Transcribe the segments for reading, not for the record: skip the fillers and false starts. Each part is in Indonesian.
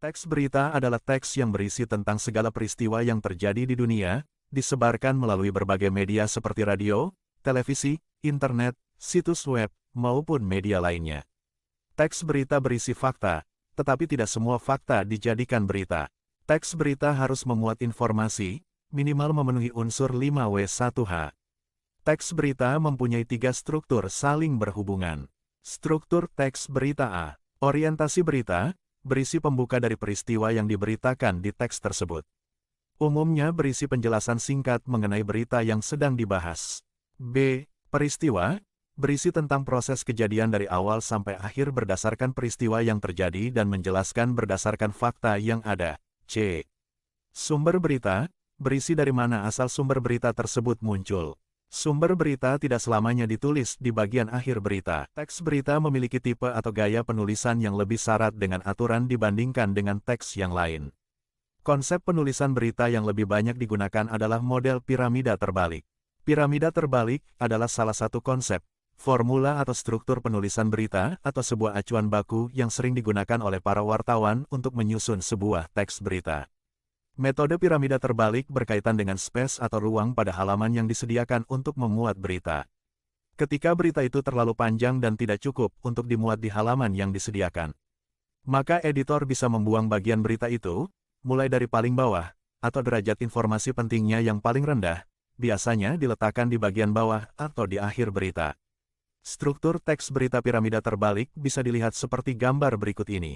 Teks berita adalah teks yang berisi tentang segala peristiwa yang terjadi di dunia, disebarkan melalui berbagai media seperti radio, televisi, internet, situs web, maupun media lainnya. Teks berita berisi fakta, tetapi tidak semua fakta dijadikan berita. Teks berita harus memuat informasi, minimal memenuhi unsur 5W1H. Teks berita mempunyai 3 struktur saling berhubungan. Struktur teks berita A. Orientasi berita, berisi pembuka dari peristiwa yang diberitakan di teks tersebut. Umumnya berisi penjelasan singkat mengenai berita yang sedang dibahas. B. Peristiwa, berisi tentang proses kejadian dari awal sampai akhir berdasarkan peristiwa yang terjadi dan menjelaskan berdasarkan fakta yang ada. C. Sumber berita, berisi dari mana asal sumber berita tersebut muncul. Sumber berita tidak selamanya ditulis di bagian akhir berita. Teks berita memiliki tipe atau gaya penulisan yang lebih syarat dengan aturan dibandingkan dengan teks yang lain. Konsep penulisan berita yang lebih banyak digunakan adalah model piramida terbalik. Piramida terbalik adalah salah satu konsep, formula atau struktur penulisan berita atau sebuah acuan baku yang sering digunakan oleh para wartawan untuk menyusun sebuah teks berita. Metode piramida terbalik berkaitan dengan space atau ruang pada halaman yang disediakan untuk memuat berita. Ketika berita itu terlalu panjang dan tidak cukup untuk dimuat di halaman yang disediakan, maka editor bisa membuang bagian berita itu, mulai dari paling bawah, atau derajat informasi pentingnya yang paling rendah, biasanya diletakkan di bagian bawah atau di akhir berita. Struktur teks berita piramida terbalik bisa dilihat seperti gambar berikut ini.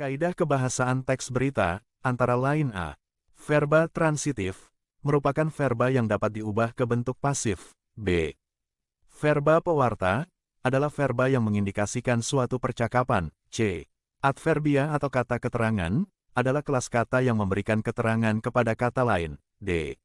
Kaidah kebahasaan teks berita, antara lain A. Verba transitif, merupakan verba yang dapat diubah ke bentuk pasif. B. Verba pewarta, adalah verba yang mengindikasikan suatu percakapan. C. Adverbia atau kata keterangan, adalah kelas kata yang memberikan keterangan kepada kata lain. D.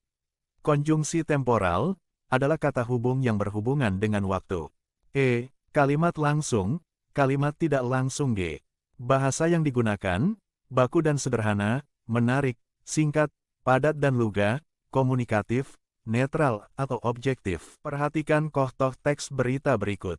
Konjungsi temporal, adalah kata hubung yang berhubungan dengan waktu. E. Kalimat langsung, kalimat tidak langsung. G. Bahasa yang digunakan, baku dan sederhana, menarik, singkat, padat dan luga, komunikatif, netral atau objektif. Perhatikan contoh teks berita berikut.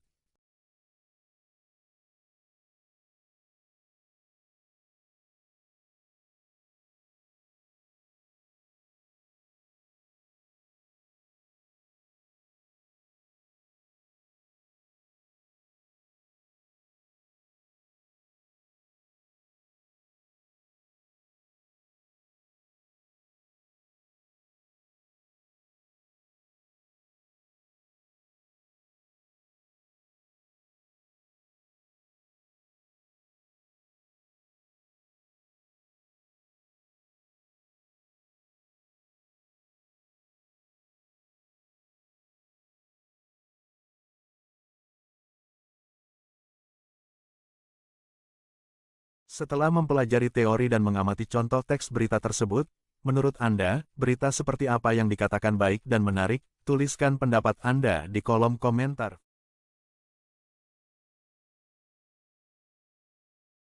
Setelah mempelajari teori dan mengamati contoh teks berita tersebut, menurut Anda, berita seperti apa yang dikatakan baik dan menarik? Tuliskan pendapat Anda di kolom komentar.